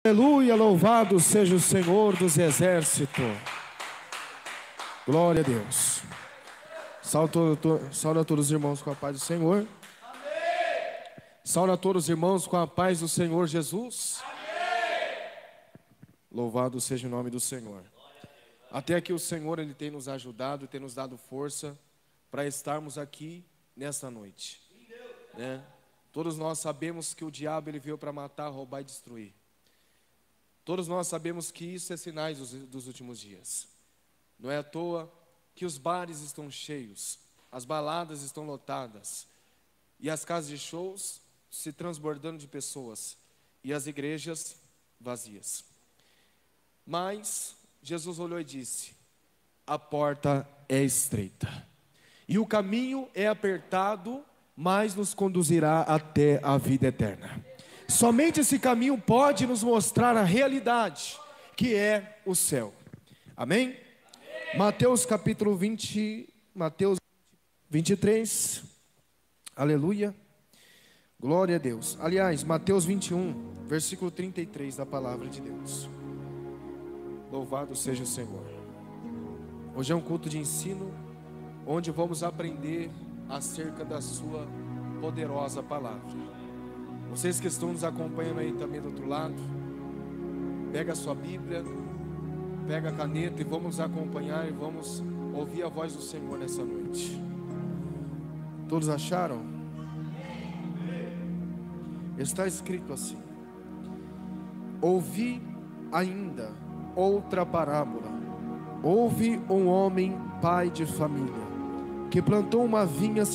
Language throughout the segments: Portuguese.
Aleluia, louvado seja o Senhor dos exércitos. Glória a Deus. Saúde a todos os irmãos com a paz do Senhor. Amém. Saúde a todos os irmãos com a paz do Senhor Jesus. Amém. Louvado seja o nome do Senhor. Até aqui o Senhor, Ele tem nos ajudado, tem nos dado força para estarmos aqui nesta noite, né? Todos nós sabemos que o diabo ele veio para matar, roubar e destruir. Todos nós sabemos que isso é sinais dos últimos dias. Não é à toa que os bares estão cheios, as baladas estão lotadas, e as casas de shows se transbordando de pessoas, e as igrejas vazias. Mas Jesus olhou e disse: a porta é estreita, e o caminho é apertado, mas nos conduzirá até a vida eterna. Somente esse caminho pode nos mostrar a realidade, que é o céu. Amém? Amém. Mateus capítulo 20, Mateus 23. Aleluia. Glória a Deus. Aliás, Mateus 21, versículo 33 da palavra de Deus. Louvado seja o Senhor. Hoje é um culto de ensino, onde vamos aprender acerca da sua poderosa palavra. Vocês que estão nos acompanhando aí também do outro lado, pega a sua Bíblia, pega a caneta e vamos acompanhar e vamos ouvir a voz do Senhor nessa noite. Todos acharam? Está escrito assim: ouvi ainda outra parábola. Houve um homem, pai de família, que plantou uma vinha,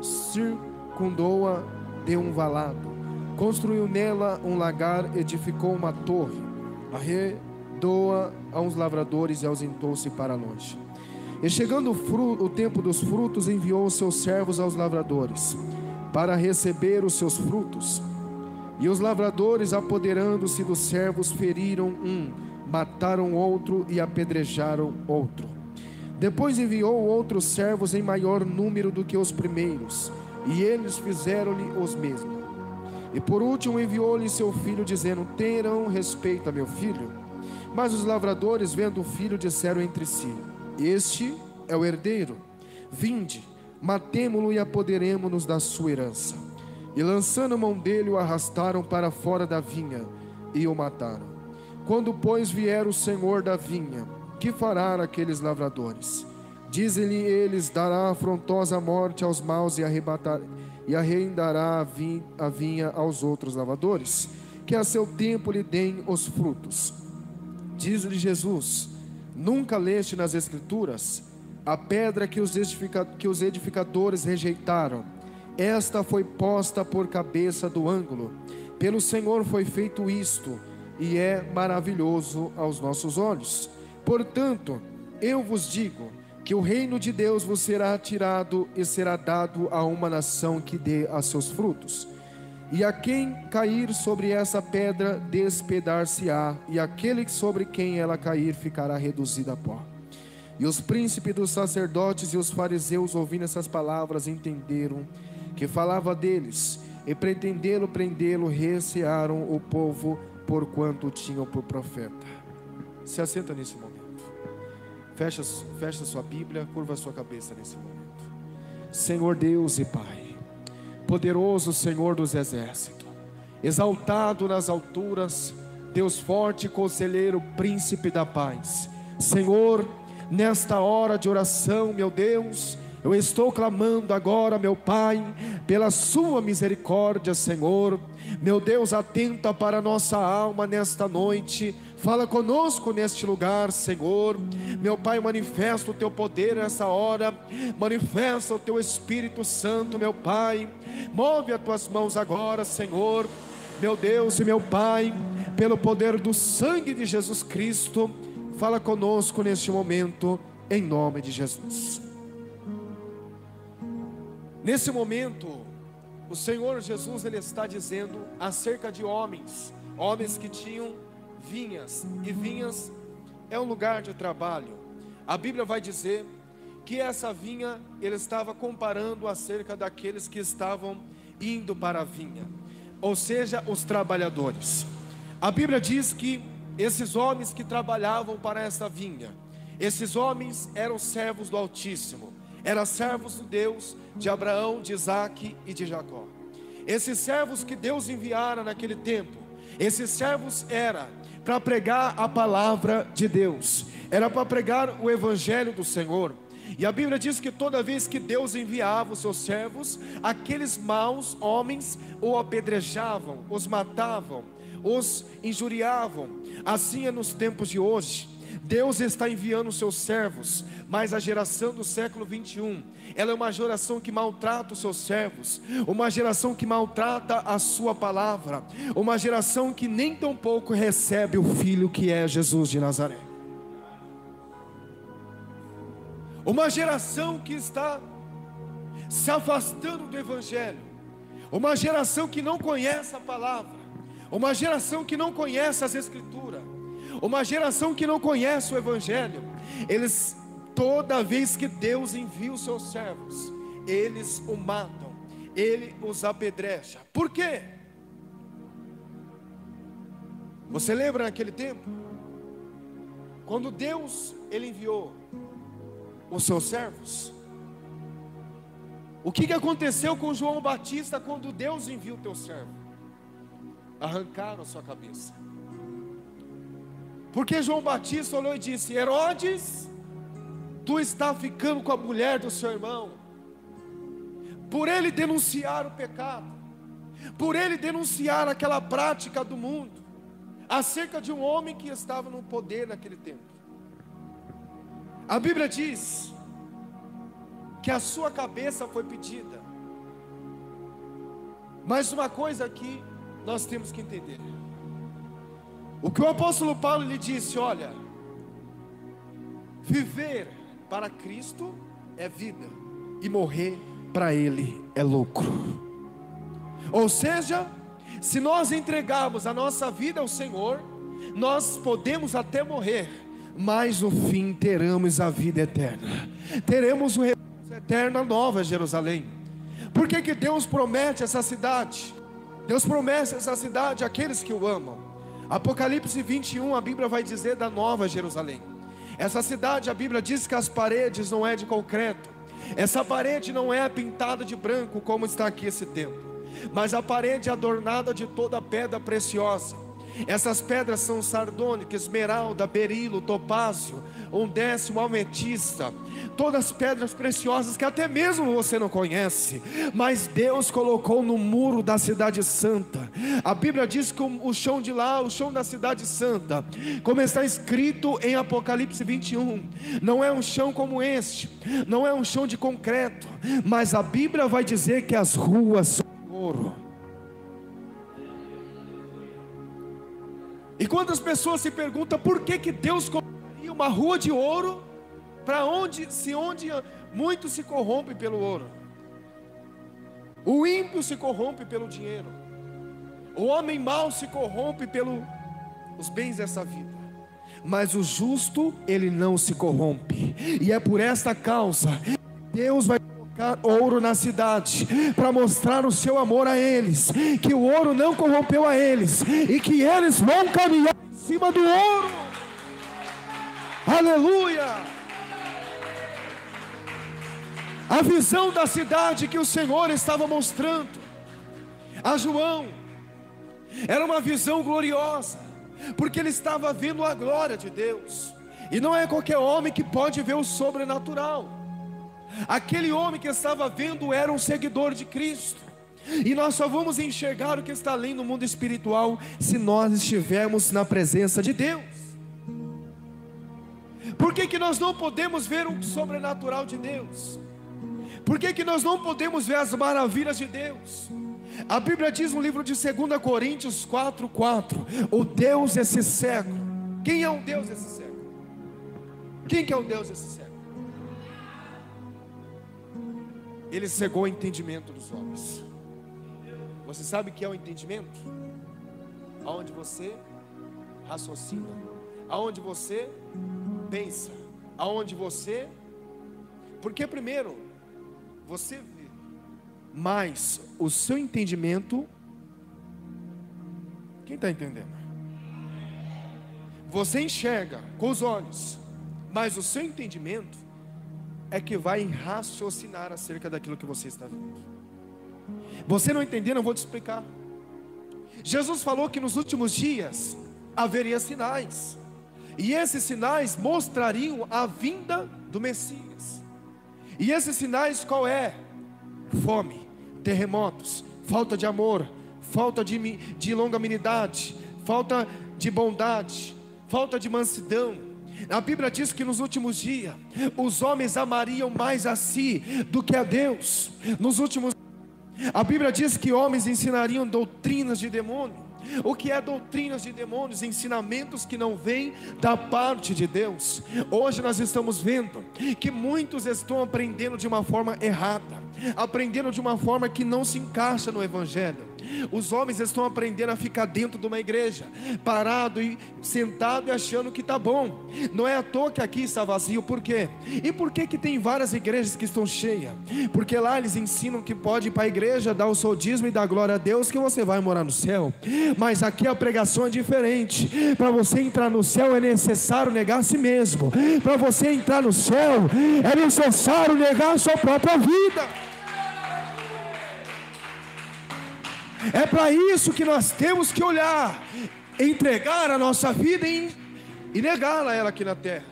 circundou-a de um valado, construiu nela um lagar, edificou uma torre, arredou-a a uns lavradores e ausentou-se para longe. E chegando o tempo dos frutos, enviou os seus servos aos lavradores para receber os seus frutos. E os lavradores, apoderando-se dos servos, feriram um, mataram outro e apedrejaram outro. Depois enviou outros servos em maior número do que os primeiros, e eles fizeram-lhe os mesmos. E por último enviou-lhe seu filho, dizendo: terão respeito a meu filho. Mas os lavradores, vendo o filho, disseram entre si: este é o herdeiro, vinde, matemo-lo e apoderemo-nos da sua herança. E lançando mão dele, o arrastaram para fora da vinha e o mataram. Quando pois vier o senhor da vinha, que fará aqueles lavradores? Dizem-lhe eles: dará afrontosa morte aos maus e arrendará a vinha aos outros lavradores, que a seu tempo lhe deem os frutos. Diz-lhe Jesus: nunca leste nas Escrituras? A pedra que os edificadores rejeitaram, esta foi posta por cabeça do ângulo. Pelo Senhor foi feito isto, e é maravilhoso aos nossos olhos. Portanto, eu vos digo que o reino de Deus vos será tirado e será dado a uma nação que dê a seus frutos. E a quem cair sobre essa pedra, despedar-se-á, e aquele sobre quem ela cair ficará reduzido a pó. E os príncipes dos sacerdotes e os fariseus, ouvindo essas palavras, entenderam que falava deles, e pretendendo prendê-lo, recearam o povo, porquanto tinham por profeta. Se assenta nesse momento. Fecha sua Bíblia, curva sua cabeça nesse momento. Senhor Deus e Pai, poderoso Senhor dos exércitos, exaltado nas alturas, Deus forte, conselheiro, príncipe da paz. Senhor, nesta hora de oração, meu Deus, eu estou clamando agora, meu Pai, pela sua misericórdia, Senhor. Meu Deus, atenta para a nossa alma nesta noite. Fala conosco neste lugar, Senhor. Meu Pai, manifesta o teu poder nessa hora. Manifesta o teu Espírito Santo, meu Pai. Move as tuas mãos agora, Senhor. Meu Deus e meu Pai, pelo poder do sangue de Jesus Cristo, fala conosco neste momento, em nome de Jesus. Nesse momento, o Senhor Jesus, Ele está dizendo acerca de homens que tinham vinhas, e vinhas é um lugar de trabalho. A Bíblia vai dizer que essa vinha, Ele estava comparando acerca daqueles que estavam indo para a vinha, ou seja, os trabalhadores. A Bíblia diz que esses homens que trabalhavam para essa vinha, esses homens eram servos do Altíssimo, eram servos do Deus de Abraão, de Isaque e de Jacó. Esses servos que Deus enviara naquele tempo, esses servos eram para pregar a palavra de Deus, era para pregar o evangelho do Senhor. E a Bíblia diz que toda vez que Deus enviava os seus servos, aqueles maus homens o apedrejavam, os matavam, os injuriavam. Assim é nos tempos de hoje. Deus está enviando os seus servos, mas a geração do século 21, ela é uma geração que maltrata os seus servos, uma geração que maltrata a sua palavra, uma geração que nem tão pouco recebe o Filho que é Jesus de Nazaré. Uma geração que está se afastando do Evangelho, uma geração que não conhece a palavra, uma geração que não conhece as Escrituras, uma geração que não conhece o Evangelho. Eles, toda vez que Deus envia os seus servos, eles o matam, ele os apedreja. Por quê? Você lembra naquele tempo? Quando Deus, ele enviou os seus servos, o que aconteceu com João Batista quando Deus enviou o teu servo? Arrancaram a sua cabeça. Porque João Batista olhou e disse: Herodes, tu está ficando com a mulher do seu irmão. Por ele denunciar o pecado, por ele denunciar aquela prática do mundo, acerca de um homem que estava no poder naquele tempo. A Bíblia diz que a sua cabeça foi pedida. Mas uma coisa aqui nós temos que entender. O que o apóstolo Paulo lhe disse: olha, viver para Cristo é vida, e morrer para Ele é lucro. Ou seja, se nós entregarmos a nossa vida ao Senhor, nós podemos até morrer, mas no fim teremos a vida eterna, teremos o repouso eterno, a Nova Jerusalém. Por que que Deus promete essa cidade? Deus promete essa cidade àqueles que o amam. Apocalipse 21, a Bíblia vai dizer da Nova Jerusalém. Essa cidade, a Bíblia diz que as paredes não é de concreto, essa parede não é pintada de branco como está aqui esse templo, mas a parede é adornada de toda pedra preciosa. Essas pedras são sardônica, esmeralda, berilo, topázio, undécimo, ametista, todas pedras preciosas que até mesmo você não conhece, mas Deus colocou no muro da cidade santa. A Bíblia diz que o chão de lá, o chão da cidade santa, como está escrito em Apocalipse 21, não é um chão como este, não é um chão de concreto, mas a Bíblia vai dizer que as ruas são de ouro. E quantas pessoas se perguntam por que que Deus colocaria uma rua de ouro para onde muitos se corrompem pelo ouro. O ímpio se corrompe pelo dinheiro, o homem mau se corrompe pelos bens dessa vida, mas o justo, ele não se corrompe. E é por esta causa Deus vai colocar ouro na cidade, para mostrar o seu amor a eles, que o ouro não corrompeu a eles, e que eles vão caminhar em cima do ouro. Aleluia! A visão da cidade que o Senhor estava mostrando a João era uma visão gloriosa, porque ele estava vendo a glória de Deus. E não é qualquer homem que pode ver o sobrenatural. Aquele homem que estava vendo era um seguidor de Cristo. E nós só vamos enxergar o que está além no mundo espiritual se nós estivermos na presença de Deus. Por que que nós não podemos ver o sobrenatural de Deus? Por que que nós não podemos ver as maravilhas de Deus? A Bíblia diz no livro de 2 Coríntios 4:4, o Deus desse século. Quem é o Deus desse século? Quem que é o Deus desse século? Ele cegou o entendimento dos homens. Você sabe o que é o entendimento? Aonde você raciocina, aonde você pensa, aonde você... Porque primeiro você vê, mas o seu entendimento... Quem está entendendo? Você enxerga com os olhos, mas o seu entendimento é que vai raciocinar acerca daquilo que você está vendo. Você não entendendo, eu vou te explicar. Jesus falou que nos últimos dias haveria sinais, e esses sinais mostrariam a vinda do Messias. E esses sinais qual é? Fome, terremotos, falta de amor, falta de longanimidade, falta de bondade, falta de mansidão. A Bíblia diz que nos últimos dias os homens amariam mais a si do que a Deus. A Bíblia diz que homens ensinariam doutrinas de demônio. O que é doutrinas de demônios? Ensinamentos que não vêm da parte de Deus. Hoje nós estamos vendo que muitos estão aprendendo de uma forma errada, aprendendo de uma forma que não se encaixa no Evangelho. Os homens estão aprendendo a ficar dentro de uma igreja, parado e sentado e achando que está bom. Não é à toa que aqui está vazio. Por quê? E por que tem várias igrejas que estão cheias? Porque lá eles ensinam que pode ir para a igreja, dar o seu dízimo e dar glória a Deus, que você vai morar no céu. Mas aqui a pregação é diferente. Para você entrar no céu é necessário negar a si mesmo. Para você entrar no céu é necessário negar a sua própria vida. É para isso que nós temos que olhar, entregar a nossa vida e negá-la ela aqui na terra.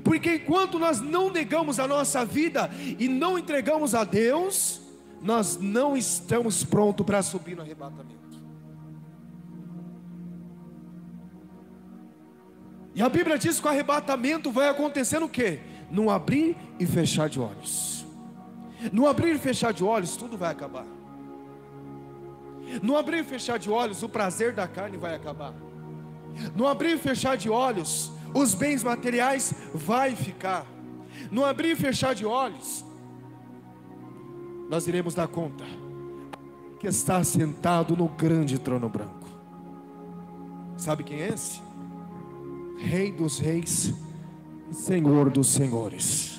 Porque enquanto nós não negamos a nossa vida e não entregamos a Deus, nós não estamos prontos para subir no arrebatamento. E a Bíblia diz que o arrebatamento vai acontecer no quê? No abrir e fechar de olhos. No abrir e fechar de olhos tudo vai acabar. No abrir e fechar de olhos, o prazer da carne vai acabar. No abrir e fechar de olhos, os bens materiais vai ficar. No abrir e fechar de olhos, nós iremos dar conta que está sentado no grande trono branco. Sabe quem é esse? Rei dos reis, Senhor dos senhores.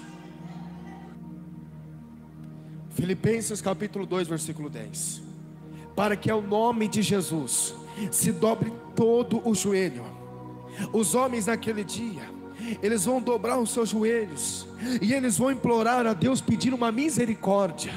Filipenses capítulo 2, versículo 10. Para que ao nome de Jesus se dobre todo o joelho. Os homens naquele dia, eles vão dobrar os seus joelhos e eles vão implorar a Deus, pedindo uma misericórdia.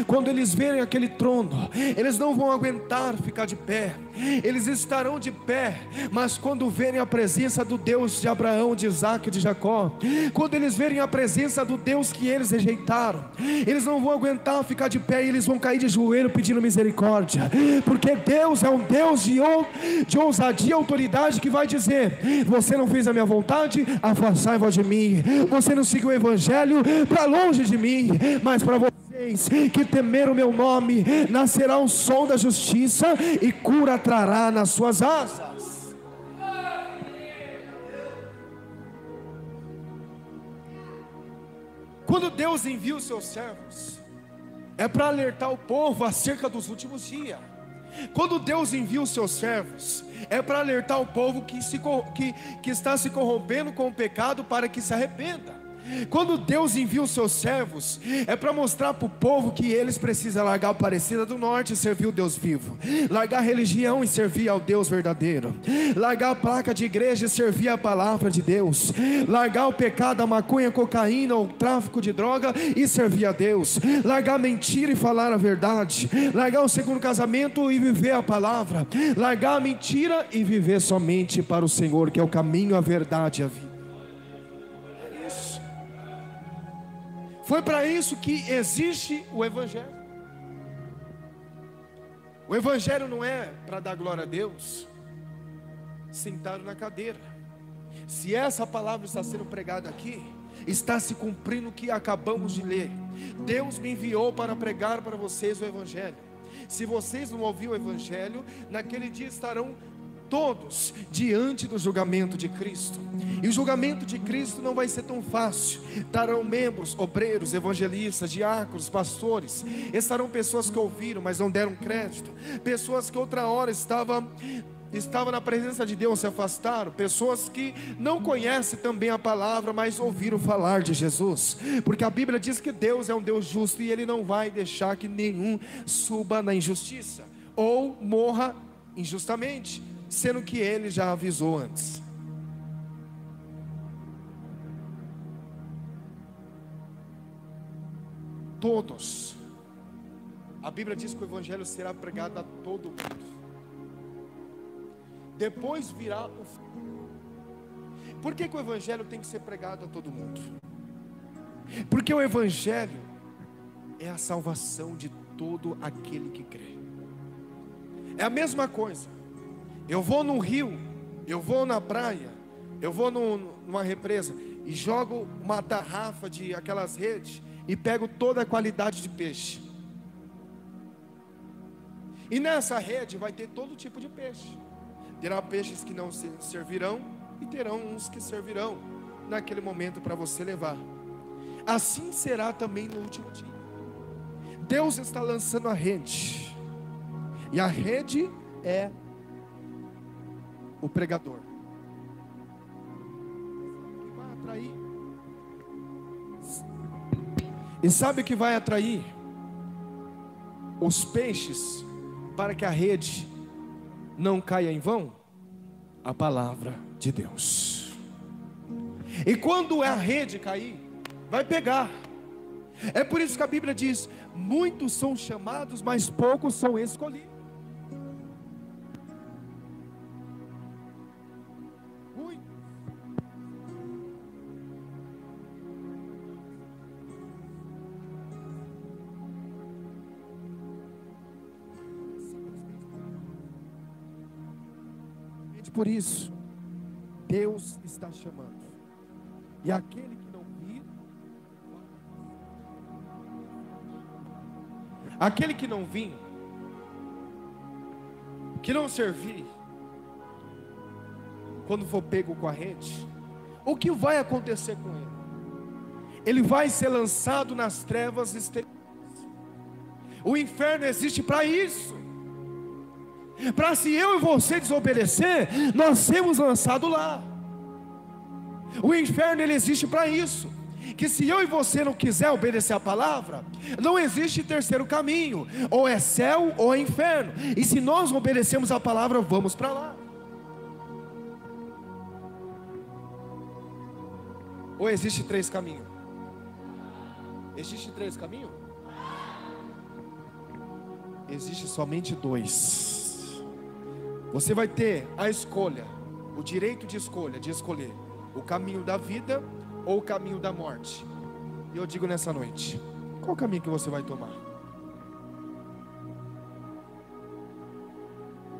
Quando eles verem aquele trono, eles não vão aguentar ficar de pé. Eles estarão de pé, mas quando verem a presença do Deus de Abraão, de Isaac e de Jacó, quando eles verem a presença do Deus que eles rejeitaram, eles não vão aguentar ficar de pé, e eles vão cair de joelho pedindo misericórdia. Porque Deus é um Deus de ousadia e autoridade, que vai dizer: você não fez a minha vontade, afastai-vos de mim. Você não seguiu o Evangelho, para longe de mim. Mas para vocês que temeram o meu nome, nascerá um sol da justiça, e cura trará nas suas asas. Quando Deus envia os seus servos, é para alertar o povo acerca dos últimos dias. Quando Deus envia os seus servos, é para alertar o povo que está se corrompendo com o pecado, para que se arrependa. Quando Deus envia os seus servos, é para mostrar para o povo que eles precisam largar a Aparecida do Norte e servir o Deus vivo, largar a religião e servir ao Deus verdadeiro, largar a placa de igreja e servir a palavra de Deus, largar o pecado, a maconha, a cocaína, o tráfico de droga e servir a Deus, largar a mentira e falar a verdade, largar o segundo casamento e viver a palavra, largar a mentira e viver somente para o Senhor, que é o caminho, a verdade e a vida. Foi para isso que existe o Evangelho. O Evangelho não é para dar glória a Deus sentado na cadeira. Se essa palavra está sendo pregada aqui, está se cumprindo o que acabamos de ler. Deus me enviou para pregar para vocês o Evangelho. Se vocês não ouviram o Evangelho, naquele dia estarão todos diante do julgamento de Cristo. E o julgamento de Cristo não vai ser tão fácil. Estarão membros, obreiros, evangelistas, diáconos, pastores. Estarão pessoas que ouviram, mas não deram crédito. Pessoas que outra hora estavam na presença de Deus, se afastaram. Pessoas que não conhecem também a palavra, mas ouviram falar de Jesus. Porque a Bíblia diz que Deus é um Deus justo, e Ele não vai deixar que nenhum suba na injustiça ou morra injustamente, sendo que Ele já avisou antes. todos. A Bíblia diz que o Evangelho será pregado a todo mundo. Depois virá o fim. Por que o Evangelho tem que ser pregado a todo mundo? Porque o Evangelho é a salvação de todo aquele que crê. É a mesma coisa. Eu vou num rio, eu vou na praia, eu vou numa represa e jogo uma tarrafa de aquelas redes e pego toda a qualidade de peixe. E nessa rede vai ter todo tipo de peixe. Terá peixes que não servirão e terão uns que servirão naquele momento para você levar. Assim será também no último dia. Deus está lançando a rede, e a rede é o pregador. Que vai atrair. E sabe o que vai atrair? Os peixes, para que a rede não caia em vão? A palavra de Deus. E quando a rede cair, vai pegar. É por isso que a Bíblia diz: muitos são chamados, mas poucos são escolhidos. Por isso, Deus está chamando. E aquele que não vir, aquele que não vir, que não servir, quando for pego com a rede, o que vai acontecer com ele? Ele vai ser lançado nas trevas exteriores. O inferno existe para isso. Para se eu e você desobedecer, nós sermos lançados lá. O inferno ele existe para isso. Que se eu e você não quiser obedecer a palavra, não existe terceiro caminho. Ou é céu ou é inferno. E se nós obedecemos a palavra, vamos para lá. Ou existe três caminhos? Existe três caminhos? Existe somente dois. Você vai ter a escolha, o direito de escolher o caminho da vida ou o caminho da morte. E eu digo nessa noite, qual caminho que você vai tomar?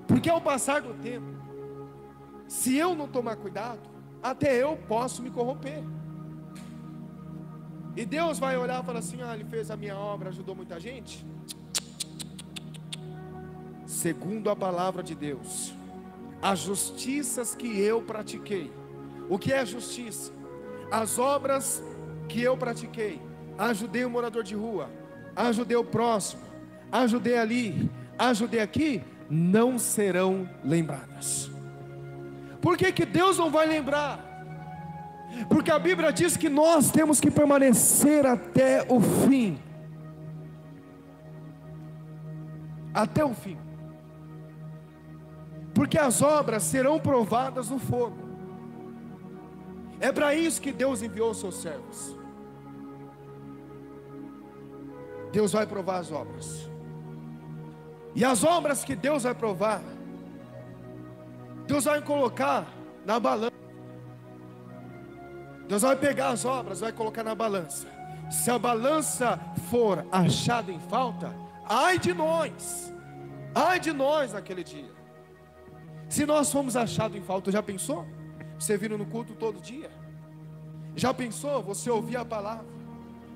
Porque ao passar do tempo, se eu não tomar cuidado, até eu posso me corromper. E Deus vai olhar e falar assim: ele fez a minha obra, ajudou muita gente. Segundo a palavra de Deus, as justiças que eu pratiquei. O que é justiça? As obras que eu pratiquei. Ajudei o morador de rua, ajudei o próximo, ajudei ali, ajudei aqui, não serão lembradas. Por que Deus não vai lembrar? Porque a Bíblia diz que nós temos que permanecer até o fim. Até o fim. Porque as obras serão provadas no fogo. É para isso que Deus enviou os seus servos. Deus vai provar as obras. E as obras que Deus vai provar, Deus vai colocar na balança. Deus vai pegar as obras, vai colocar na balança. Se a balança for achada em falta, ai de nós naquele dia. Se nós fomos achados em falta, já pensou? Você vindo no culto todo dia? Já pensou você ouvir a palavra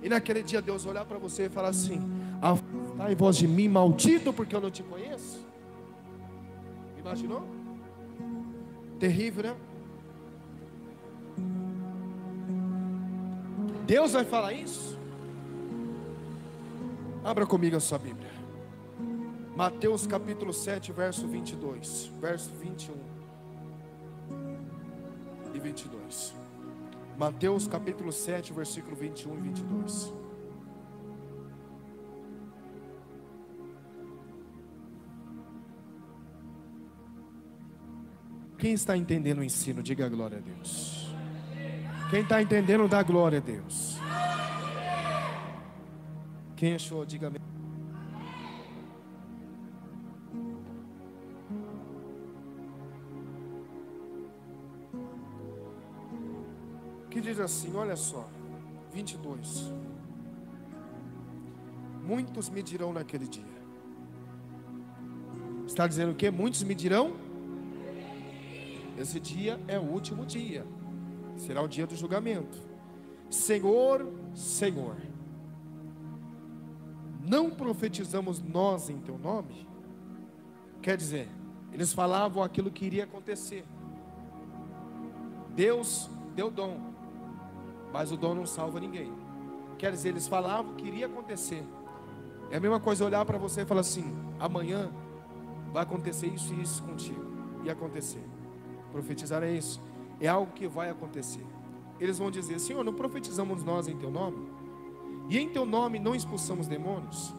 e naquele dia Deus olhar para você e falar assim: afastai em vós de mim, maldito, porque eu não te conheço? Imaginou? Terrível, né? Deus vai falar isso? Abra comigo a sua Bíblia. Mateus capítulo 7, verso 22, verso 21 e 22. Mateus capítulo 7, versículo 21 e 22. Quem está entendendo o ensino, diga glória a Deus. Quem está entendendo, dá glória a Deus. Quem achou, diga amém. Que diz assim, olha só, 22. Muitos me dirão naquele dia. Está dizendo o quê? Muitos me dirão? Esse dia é o último dia. Será o dia do julgamento. Senhor, Senhor, não profetizamos nós em teu nome? Quer dizer, eles falavam aquilo que iria acontecer. Deus deu dom, mas o dom não salva ninguém. Quer dizer, eles falavam o que iria acontecer. É a mesma coisa olhar para você e falar assim: amanhã vai acontecer isso e isso contigo. E acontecer. Profetizar é isso. É algo que vai acontecer. Eles vão dizer: Senhor, não profetizamos nós em teu nome? E em teu nome não expulsamos demônios?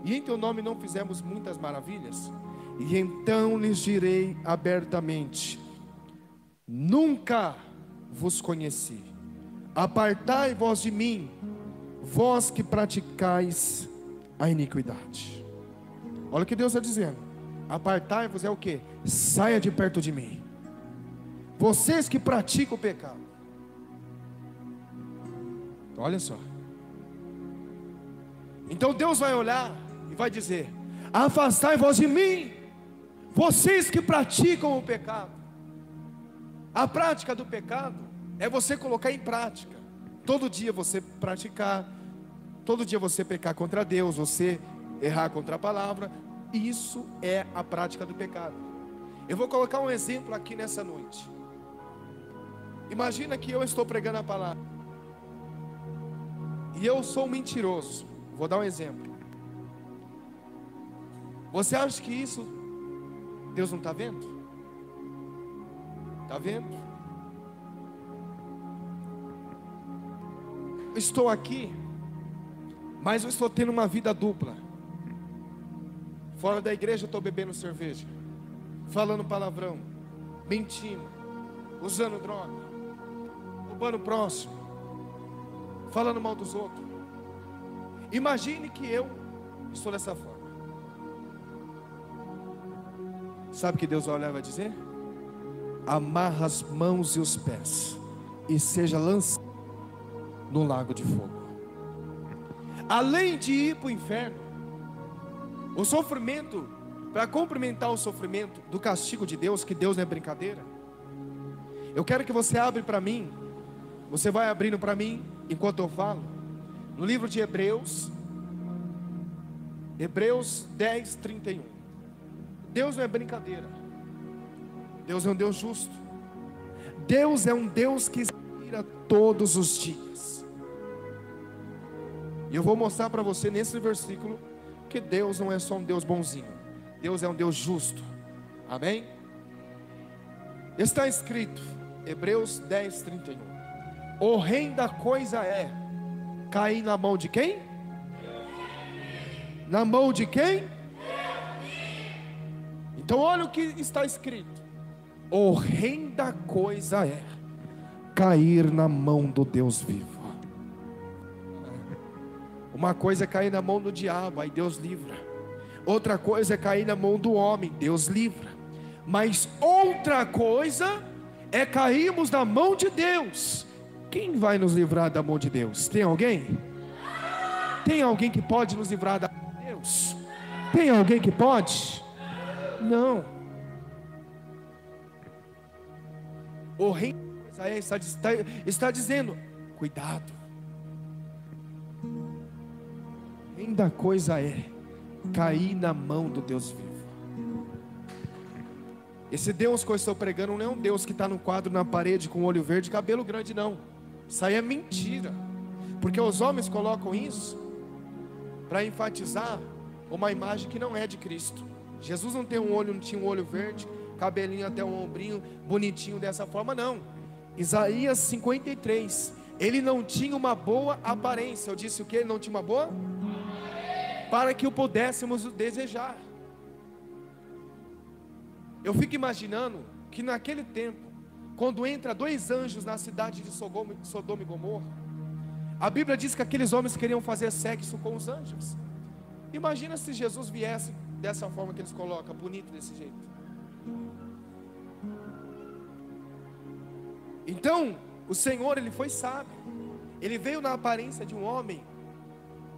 E em teu nome não fizemos muitas maravilhas? E então lhes direi abertamente: nunca vos conheci. Apartai-vos de mim, vós que praticais a iniquidade. Olha o que Deus está dizendo. Apartai-vos é o que? Saia de perto de mim, vocês que praticam o pecado. Olha só. Então Deus vai olhar e vai dizer: afastai-vos de mim, vocês que praticam o pecado. A prática do pecado é você colocar em prática. Todo dia você praticar, todo dia você pecar contra Deus, você errar contra a palavra. Isso é a prática do pecado. Eu vou colocar um exemplo aqui nessa noite. Imagina que eu estou pregando a palavra e eu sou um mentiroso. Vou dar um exemplo. Você acha que isso Deus não está vendo? Está vendo? Estou aqui, mas eu estou tendo uma vida dupla. Fora da igreja eu estou bebendo cerveja, falando palavrão, mentindo, usando droga, roubando o próximo, falando mal dos outros. Imagine que eu estou dessa forma. Sabe o que Deus vai olhar e vai dizer? Amarra as mãos e os pés e seja lançado no lago de fogo. Além de ir para o inferno, o sofrimento, para complementar o sofrimento do castigo de Deus, que Deus não é brincadeira, eu quero que você abra para mim. Você vai abrindo para mim enquanto eu falo, no livro de Hebreus 10, 31. Deus não é brincadeira. Deus é um Deus justo. Deus é um Deus que inspira todos os dias. E eu vou mostrar para você nesse versículo que Deus não é só um Deus bonzinho. Deus é um Deus justo. Amém? Está escrito, Hebreus 10, 31. Horrenda coisa é cair na mão de quem? Na mão de quem? Então olha o que está escrito. Horrenda coisa é cair na mão do Deus vivo. Uma coisa é cair na mão do diabo, aí Deus livra. Outra coisa é cair na mão do homem, Deus livra. Mas outra coisa é cairmos na mão de Deus. Quem vai nos livrar da mão de Deus? Tem alguém? Tem alguém que pode nos livrar da mão de Deus? Tem alguém que pode? Não. O rei está dizendo: cuidado. Ainda coisa é cair na mão do Deus vivo. Esse Deus que eu estou pregando não é um Deus que está no quadro na parede com olho verde e cabelo grande, não. Isso aí é mentira. Porque os homens colocam isso para enfatizar uma imagem que não é de Cristo. Jesus não tem um olho, não tinha um olho verde, cabelinho até o ombrinho, bonitinho dessa forma, não. Isaías 53, ele não tinha uma boa aparência. Eu disse o que? Ele não tinha uma boa? Para que o pudéssemos desejar. Eu fico imaginando que naquele tempo, quando entra dois anjos na cidade de Sodoma e Gomorra, A Bíblia diz que aqueles homens queriam fazer sexo com os anjos. Imagina se Jesus viesse dessa forma que eles colocam, bonito desse jeito. Então, o Senhor, Ele foi sábio. Ele veio na aparência de um homem.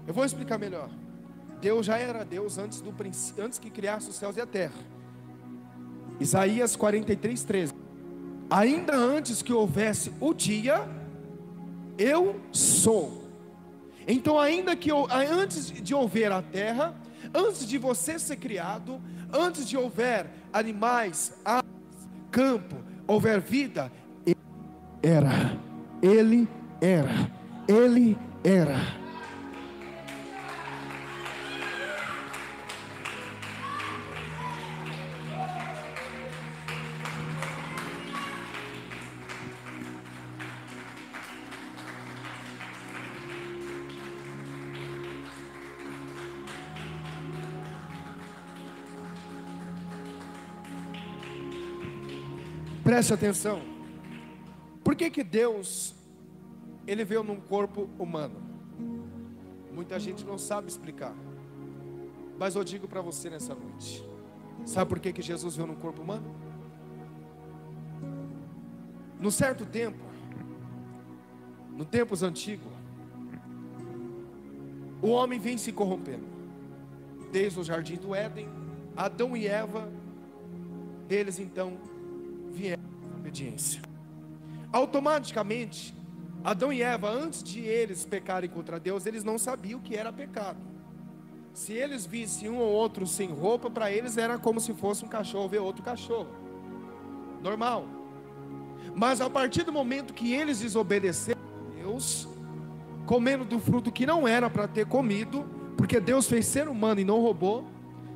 Eu vou explicar melhor. Deus já era Deus antes que criasse os céus e a terra. Isaías 43:13. Ainda antes que houvesse o dia, eu sou. Então, antes de houver a terra, antes de você ser criado, antes de houver animais, aves, campo, houver vida, Ele era. Preste atenção. Por que Deus, Ele veio num corpo humano? Muita gente não sabe explicar, mas eu digo para você nessa noite. Sabe por que Jesus veio num corpo humano? No certo tempo, no tempos antigos, o homem vem se corrompendo. Desde o jardim do Éden, Adão e Eva, deles então vieram a obediência. Automaticamente, Adão e Eva, antes de eles pecarem contra Deus, eles não sabiam o que era pecado. Se eles vissem um ou outro sem roupa, para eles era como se fosse um cachorro ver outro cachorro, normal. Mas a partir do momento que eles desobedeceram a Deus, comendo do fruto que não era para ter comido, porque Deus fez ser humano e não roubou.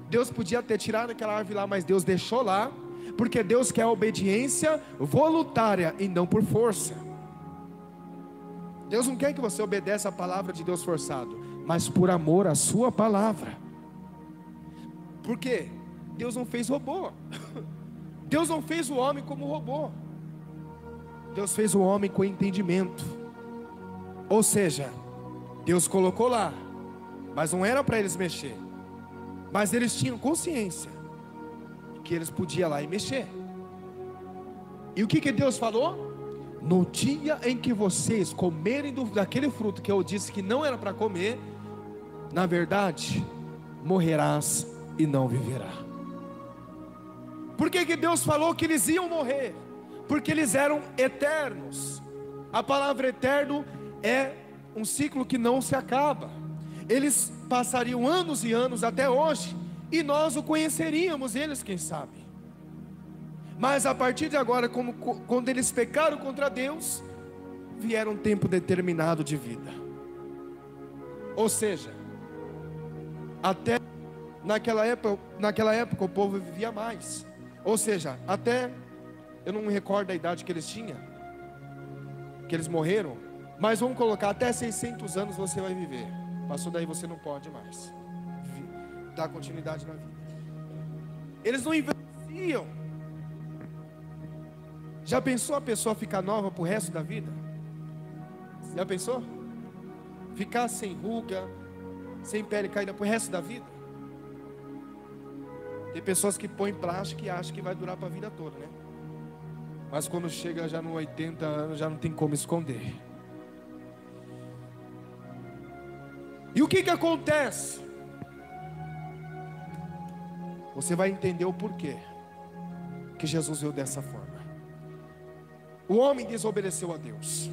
Deus podia ter tirado aquela árvore lá, mas Deus deixou lá, porque Deus quer obediência voluntária e não por força. Deus não quer que você obedeça a palavra de Deus forçado, mas por amor à sua palavra. Por quê? Deus não fez robô. Deus não fez o homem como robô. Deus fez o homem com entendimento. Ou seja, Deus colocou lá, mas não era para eles mexer. Mas eles tinham consciência que eles podiam lá e mexer. E o que Deus falou? No dia em que vocês comerem daquele fruto que eu disse que não era para comer, na verdade, morrerás e não viverá. Por que Deus falou que eles iam morrer? Porque eles eram eternos. A palavra eterno é um ciclo que não se acaba. Eles passariam anos e anos até hoje, e nós o conheceríamos, eles quem sabe. Mas a partir de agora, quando eles pecaram contra Deus, vieram um tempo determinado de vida. Ou seja, até naquela época o povo vivia mais. Ou seja, até, eu não me recordo a idade que eles tinham, que eles morreram, mas vamos colocar, até 600 anos você vai viver. Passou daí você não pode mais dar continuidade na vida. Eles não envelheciam. Já pensou a pessoa ficar nova pro resto da vida? Já pensou? Ficar sem ruga, sem pele caída pro resto da vida? Tem pessoas que põem plástico e acham que vai durar para a vida toda, né? Mas quando chega já nos 80 anos, já não tem como esconder. E o que acontece? Você vai entender o porquê que Jesus veio dessa forma. O homem desobedeceu a Deus,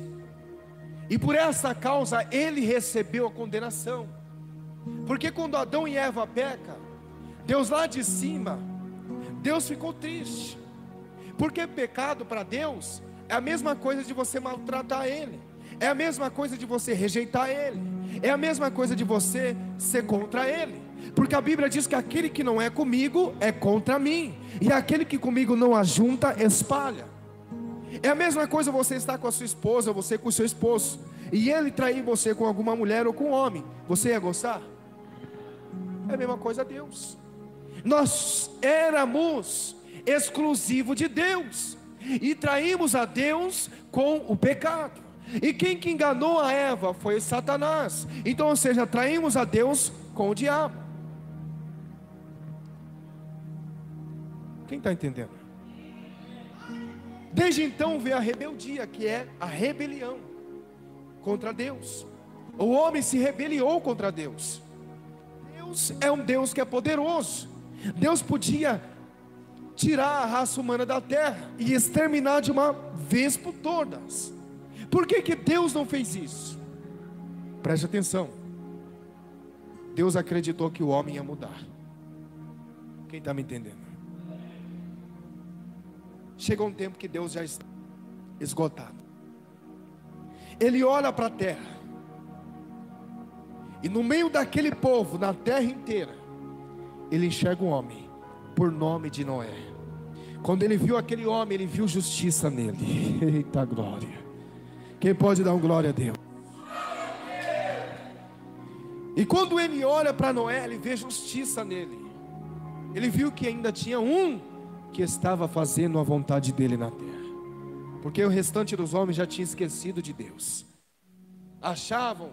e por essa causa ele recebeu a condenação. Porque quando Adão e Eva pecam, Deus lá de cima, Deus ficou triste. Porque pecado para Deus é a mesma coisa de você maltratar Ele, é a mesma coisa de você rejeitar Ele, é a mesma coisa de você ser contra Ele. Porque a Bíblia diz que aquele que não é comigo é contra mim, e aquele que comigo não ajunta, espalha. É a mesma coisa você estar com a sua esposa, você com o seu esposo, e ele trair você com alguma mulher ou com um homem, você ia gostar? É a mesma coisa a Deus. Nós éramos exclusivo de Deus, e traímos a Deus com o pecado. E quem que enganou a Eva foi Satanás. Então, ou seja, traímos a Deus com o diabo. Quem está entendendo? Desde então veio a rebeldia, que é a rebelião contra Deus. O homem se rebeliou contra Deus. Deus é um Deus que é poderoso. Deus podia tirar a raça humana da terra e exterminar de uma vez por todas. Por que que Deus não fez isso? Preste atenção. Deus acreditou que o homem ia mudar. Quem está me entendendo? Chega um tempo que Deus já está esgotado. Ele olha para a terra, e no meio daquele povo, na terra inteira, ele enxerga um homem por nome de Noé. Quando ele viu aquele homem, ele viu justiça nele. Eita glória! Quem pode dar um glória a Deus? E quando ele olha para Noé, ele vê justiça nele. Ele viu que ainda tinha um que estava fazendo a vontade dele na terra, porque o restante dos homens já tinha esquecido de Deus. Achavam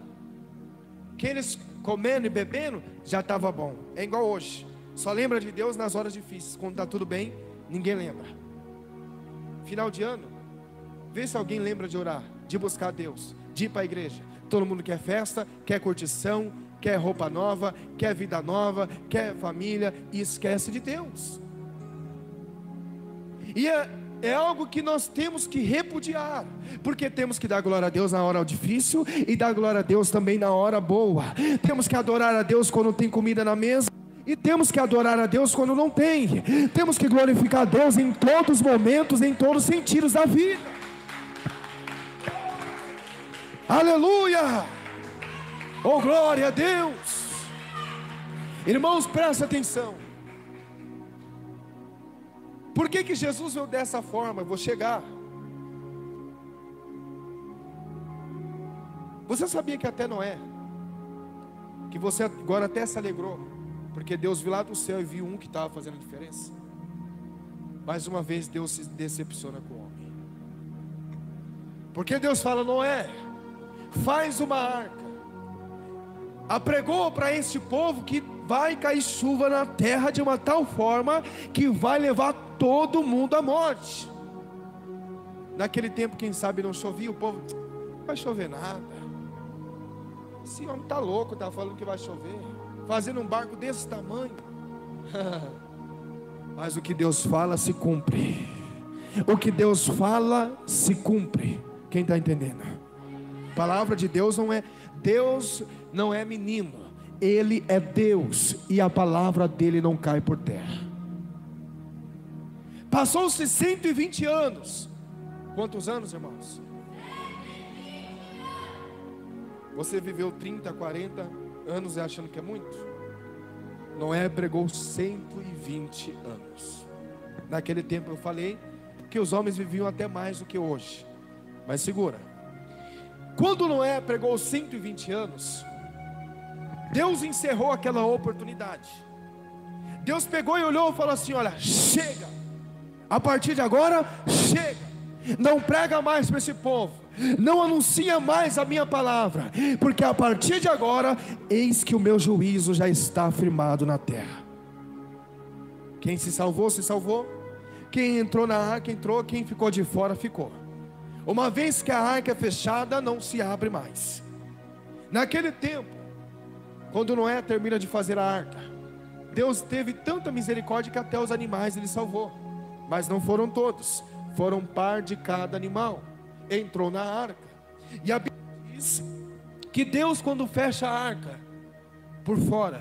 que eles comendo e bebendo já estava bom. É igual hoje, só lembra de Deus nas horas difíceis. Quando está tudo bem, ninguém lembra. Final de ano, vê se alguém lembra de orar, de buscar Deus, de ir para a igreja. Todo mundo quer festa, quer curtição, quer roupa nova, quer vida nova, quer família, e esquece de Deus. E é algo que nós temos que repudiar, porque temos que dar glória a Deus na hora difícil e dar glória a Deus também na hora boa. Temos que adorar a Deus quando tem comida na mesa, e temos que adorar a Deus quando não tem. Temos que glorificar a Deus em todos os momentos, em todos os sentidos da vida. Aleluia! Oh, glória a Deus! Irmãos, presta atenção. Por que que Jesus veio dessa forma? Eu vou chegar. Você sabia que até Noé, que você agora até se alegrou, porque Deus viu lá do céu e viu um que estava fazendo a diferença? Mais uma vez Deus se decepciona com o homem. Porque Deus fala: Noé, faz uma arca, apregou para este povo que vai cair chuva na terra de uma tal forma que vai levar todo mundo à morte. Naquele tempo, quem sabe não chovia, o povo: não vai chover nada, esse homem está louco, está falando que vai chover, fazendo um barco desse tamanho. Mas o que Deus fala se cumpre. O que Deus fala se cumpre. Quem está entendendo? A palavra de Deus não é menino, Ele é Deus, e a palavra dele não cai por terra. Passou-se 120 anos. Quantos anos, irmãos? Você viveu 30, 40 anos achando que é muito? Noé pregou 120 anos. Naquele tempo eu falei que os homens viviam até mais do que hoje. Mas segura. Quando Noé pregou 120 anos, Deus encerrou aquela oportunidade. Deus pegou e olhou e falou assim: olha, chega. A partir de agora, chega. Não prega mais para esse povo, não anuncia mais a minha palavra, porque a partir de agora, eis que o meu juízo já está afirmado na terra. Quem se salvou, se salvou. Quem entrou na arca, entrou. Quem ficou de fora, ficou. Uma vez que a arca é fechada, não se abre mais. Naquele tempo, quando Noé termina de fazer a arca, Deus teve tanta misericórdia que até os animais Ele salvou. Mas não foram todos, foram um par de cada animal. Entrou na arca. E a Bíblia diz que Deus, quando fecha a arca por fora,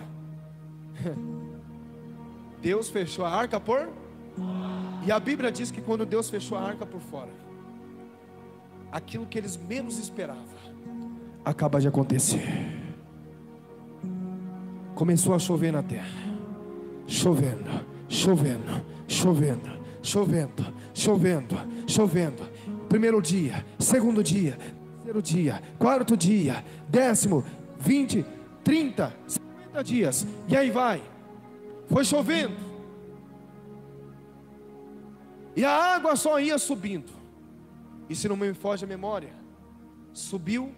Deus fechou a arca por... E a Bíblia diz que quando Deus fechou a arca por fora, aquilo que eles menos esperavam acaba de acontecer. Começou a chover na terra. Chovendo, chovendo, chovendo, chovendo, chovendo, chovendo. Primeiro dia, segundo dia, terceiro dia, quarto dia, 10º, 20, 30, 50 dias. E aí vai. Foi chovendo. E a água só ia subindo. E se não me foge a memória, subiu,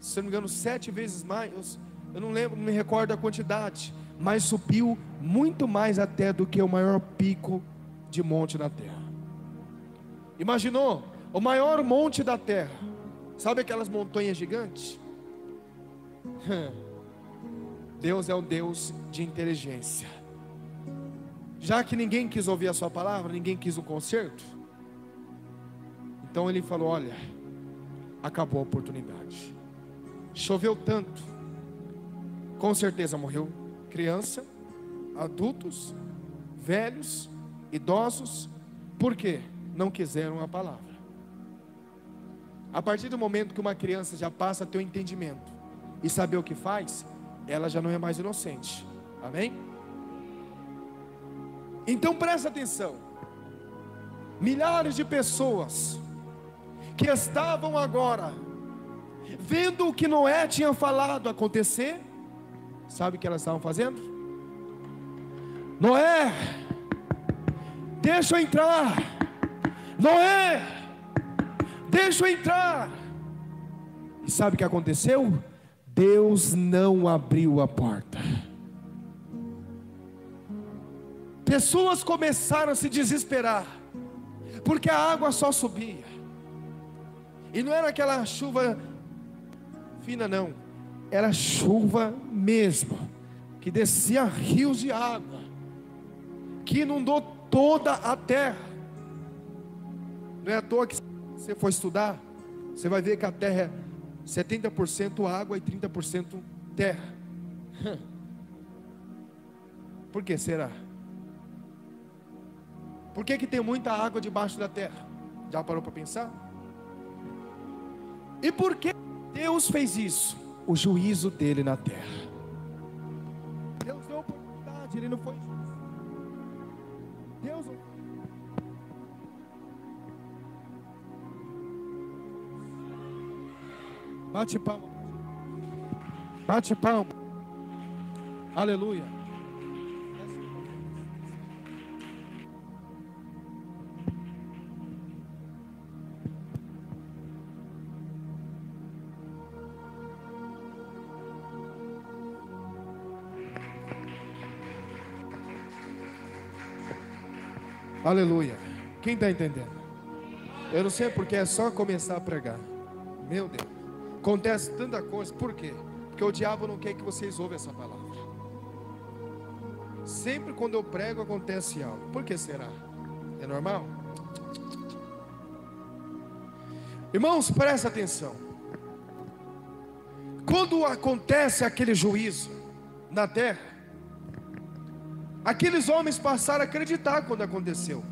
se não me engano, 7 vezes mais. Eu não lembro, não me recordo a quantidade, mas subiu muito mais até do que o maior pico de monte na terra. Imaginou? O maior monte da terra. Sabe aquelas montanhas gigantes? Deus é o Deus de inteligência. Já que ninguém quis ouvir a sua palavra, ninguém quis o conserto, então ele falou: olha, acabou a oportunidade. Choveu tanto, com certeza morreu criança, adultos, velhos, idosos. Por quê? Não quiseram a palavra. A partir do momento que uma criança já passa a ter o entendimento e saber o que faz, ela já não é mais inocente. Amém? Então presta atenção. Milhares de pessoas que estavam agora vendo o que Noé tinha falado acontecer, sabe o que elas estavam fazendo? Noé, deixa eu entrar. Noé, deixa eu entrar. E sabe o que aconteceu? Deus não abriu a porta. Pessoas começaram a se desesperar, porque a água só subia. E não era aquela chuva fina, não. Era chuva mesmo, que descia rios de água, que inundou toda a terra. Não é à toa que, se você for estudar, você vai ver que a terra é 70% água e 30% terra. Por que será? Por que tem muita água debaixo da terra? Já parou para pensar? E por que Deus fez isso? O juízo dele na terra. Deus deu oportunidade, ele não foi justo. Deus não... Bate palma. Bate palma. Aleluia. Aleluia. Quem está entendendo? Eu não sei porque é só começar a pregar. Meu Deus. Acontece tanta coisa. Por quê? Porque o diabo não quer que vocês ouçam essa palavra. Sempre quando eu prego acontece algo. Por que será? É normal? Irmãos, presta atenção. Quando acontece aquele juízo na terra, aqueles homens passaram a acreditar quando aconteceu.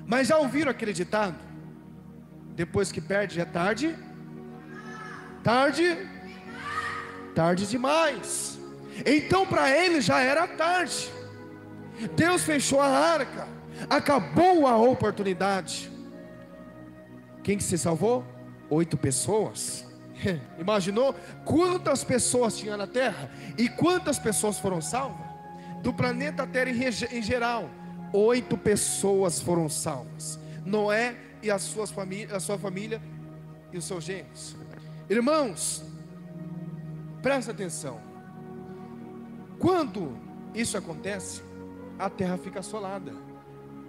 Mas já ouviram aquele ditado? Depois que perde já é tarde. Tarde demais. Então para ele já era tarde. Deus fechou a arca, acabou a oportunidade. Quem que se salvou? 8 pessoas. Imaginou quantas pessoas tinha na terra? E quantas pessoas foram salvas? Do planeta Terra em geral, 8 pessoas foram salvas. Noé e a sua família e os seus gêmeos. Irmãos, presta atenção. Quando isso acontece, a terra fica assolada.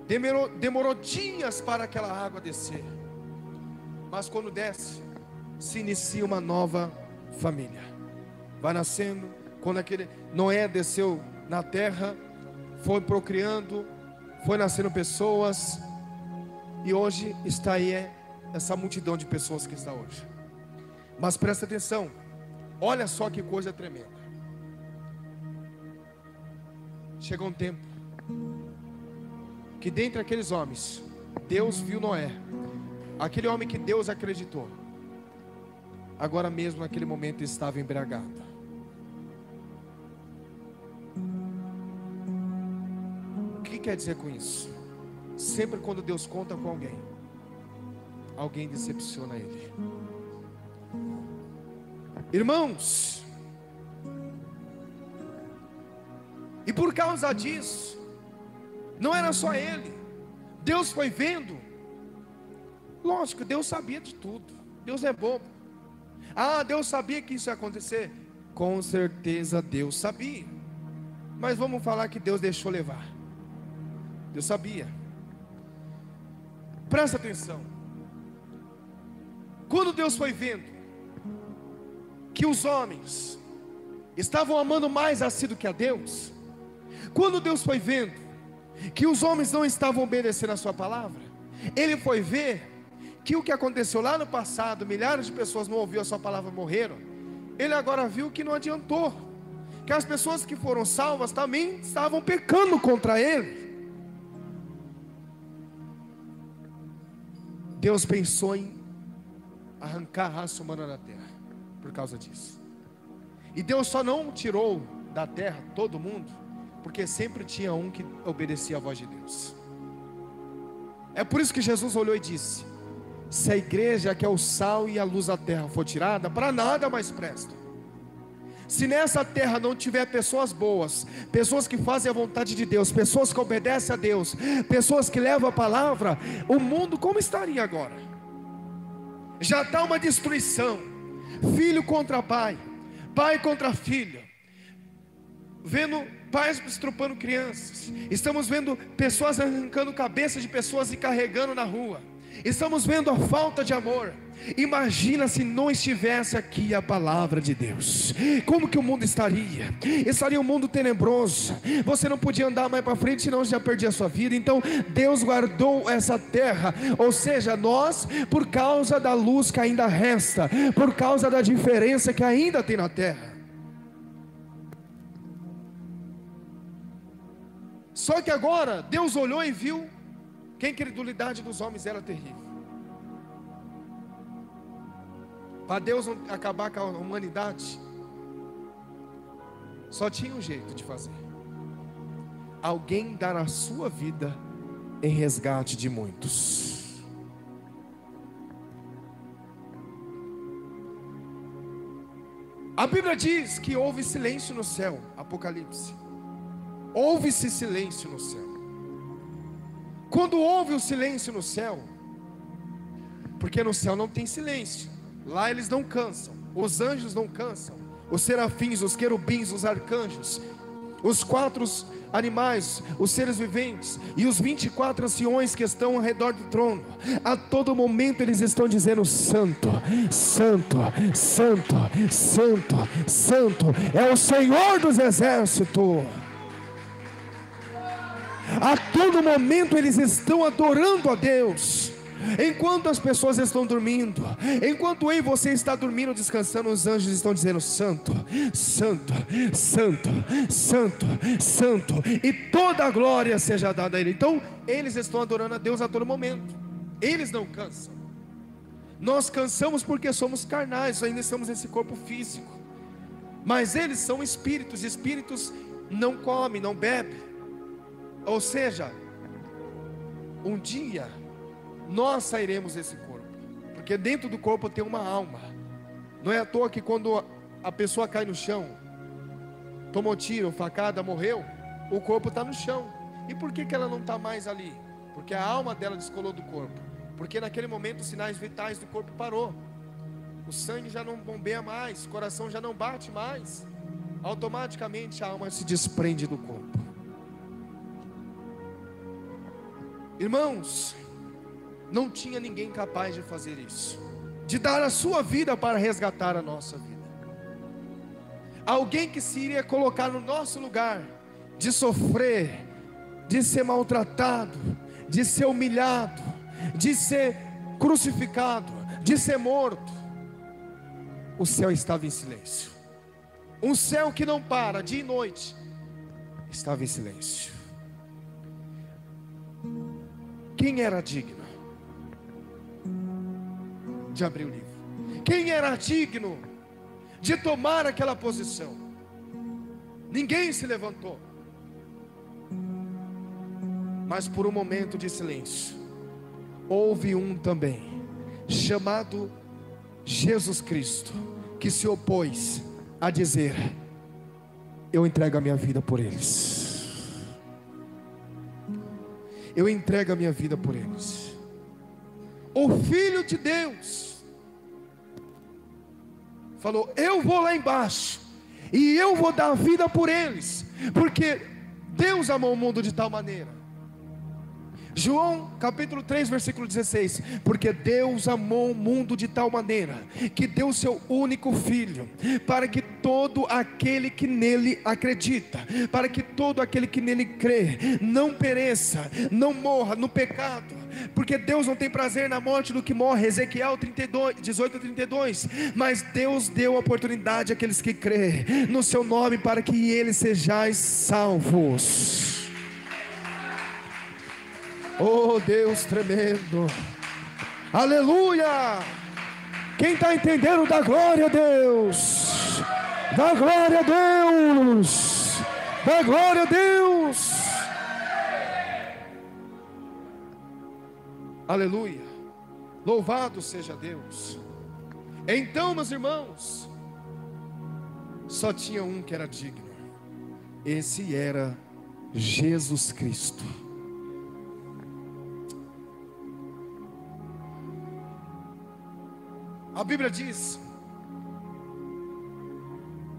Demorou dias para aquela água descer. Mas quando desce, se inicia uma nova família. Vai nascendo. Quando aquele Noé desceu na terra, foi procriando, foi nascendo pessoas. E hoje está aí essa multidão de pessoas que está hoje. Mas presta atenção. Olha só que coisa tremenda. Chegou um tempo que dentre aqueles homens, Deus viu Noé, aquele homem que Deus acreditou, agora mesmo naquele momento estava embriagado. O que quer dizer com isso? Sempre quando Deus conta com alguém, alguém decepciona ele. Irmãos, e por causa disso, não era só ele. Deus foi vendo. Lógico, Deus sabia de tudo. Deus é bobo. Ah, Deus sabia que isso ia acontecer? Com certeza Deus sabia. Mas vamos falar que Deus deixou levar. Deus sabia. Presta atenção. Quando Deus foi vendo que os homens estavam amando mais a si do que a Deus, quando Deus foi vendo que os homens não estavam obedecendo a sua palavra, Ele foi ver que o que aconteceu lá no passado, milhares de pessoas não ouviram a sua palavra, morreram. Ele agora viu que não adiantou, que as pessoas que foram salvas também estavam pecando contra Ele. Deus pensou em arrancar a raça humana da terra por causa disso. E Deus só não tirou da terra todo mundo, porque sempre tinha um que obedecia à voz de Deus. É por isso que Jesus olhou e disse: se a igreja, que é o sal e a luz da terra, for tirada, para nada mais presta. Se nessa terra não tiver pessoas boas, pessoas que fazem a vontade de Deus, pessoas que obedecem a Deus, pessoas que levam a palavra, o mundo como estaria agora? Já está uma destruição, filho contra pai, pai contra filho, vendo pais estrupando crianças, estamos vendo pessoas arrancando cabeça de pessoas e carregando na rua, estamos vendo a falta de amor. Imagina se não estivesse aqui a palavra de Deus, como que o mundo estaria? Estaria um mundo tenebroso, você não podia andar mais para frente, senão já perdia a sua vida. Então Deus guardou essa terra, ou seja, nós, por causa da luz que ainda resta, por causa da diferença que ainda tem na terra. Só que agora Deus olhou e viu que a incredulidade dos homens era terrível. Para Deus não acabar com a humanidade, só tinha um jeito de fazer: alguém dar a sua vida em resgate de muitos. A Bíblia diz que houve silêncio no céu. Apocalipse. Houve-se silêncio no céu. Quando houve o silêncio no céu, porque no céu não tem silêncio, lá eles não cansam, os anjos não cansam, os serafins, os querubins, os arcanjos, os 4 animais, os seres viventes e os 24 anciões que estão ao redor do trono, a todo momento eles estão dizendo: santo, santo, santo, santo, santo é o Senhor dos exércitos. A todo momento eles estão adorando a Deus. Enquanto as pessoas estão dormindo, enquanto eu e você está dormindo, descansando, os anjos estão dizendo: santo, santo, santo, santo, santo, e toda a glória seja dada a Ele. Então eles estão adorando a Deus a todo momento. Eles não cansam. Nós cansamos porque somos carnais, ainda estamos nesse corpo físico. Mas eles são espíritos. Espíritos não comem, não bebem. Ou seja, um dia nós sairemos desse corpo, porque dentro do corpo tem uma alma. Não é à toa que quando a pessoa cai no chão, tomou tiro, facada, morreu, o corpo está no chão. E por que ela não está mais ali? Porque a alma dela descolou do corpo. Porque naquele momento os sinais vitais do corpo parou. O sangue já não bombeia mais, o coração já não bate mais. Automaticamente a alma se desprende do corpo. Irmãos, não tinha ninguém capaz de fazer isso, de dar a sua vida para resgatar a nossa vida. Alguém que se iria colocar no nosso lugar, de sofrer, de ser maltratado, de ser humilhado, de ser crucificado, de ser morto. O céu estava em silêncio. Um céu que não para, dia e noite, estava em silêncio. Quem era digno de abrir o livro? Quem era digno de tomar aquela posição? Ninguém se levantou. Mas por um momento de silêncio, houve um também, chamado Jesus Cristo, que se opôs a dizer: eu entrego a minha vida por eles. Eu entrego a minha vida por eles. O Filho de Deus, falou: eu vou lá embaixo e eu vou dar vida por eles, porque Deus amou o mundo de tal maneira. João capítulo 3 versículo 16: porque Deus amou o mundo de tal maneira que deu o seu único filho, para que todo aquele que nele acredita, para que todo aquele que nele crê, não pereça, não morra no pecado, porque Deus não tem prazer na morte do que morre. Ezequiel 18:32. Mas Deus deu oportunidade àqueles que crê no seu nome, para que eles sejais salvos. Oh Deus tremendo, aleluia! Quem está entendendo, dá glória a Deus, dá glória a Deus, dá glória a Deus, aleluia, louvado seja Deus. Então, meus irmãos, só tinha um que era digno, esse era Jesus Cristo. A Bíblia diz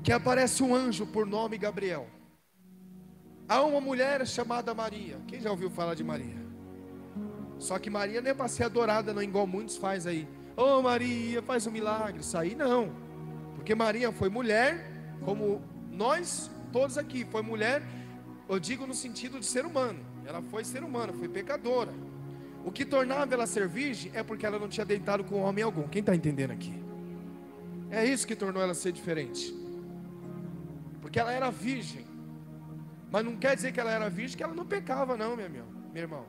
que aparece um anjo por nome Gabriel a uma mulher chamada Maria. Quem já ouviu falar de Maria? Só que Maria não é para ser adorada, não, igual muitos faz aí. Oh Maria, faz um milagre. Isso aí não, porque Maria foi mulher, como nós todos aqui. Foi mulher, eu digo no sentido de ser humano. Ela foi ser humana, foi pecadora. O que tornava ela ser virgem é porque ela não tinha deitado com homem algum. Quem está entendendo aqui? É isso que tornou ela ser diferente. Porque ela era virgem, mas não quer dizer que ela era virgem que ela não pecava não, meu irmão.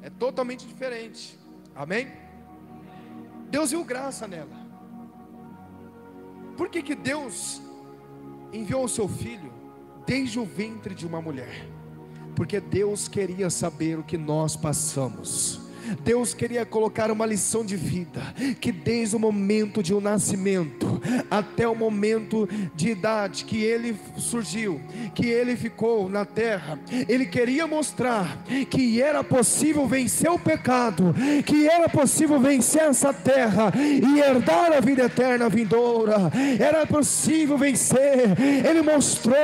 É totalmente diferente. Amém? Deus viu graça nela. Por que Deus enviou o seu filho desde o ventre de uma mulher? Porque Deus queria saber o que nós passamos. Deus queria colocar uma lição de vida, que desde o momento de um nascimento até o momento de idade que ele surgiu, que ele ficou na terra, ele queria mostrar que era possível vencer o pecado, que era possível vencer essa terra e herdar a vida eterna vindoura. Era possível vencer. Ele mostrou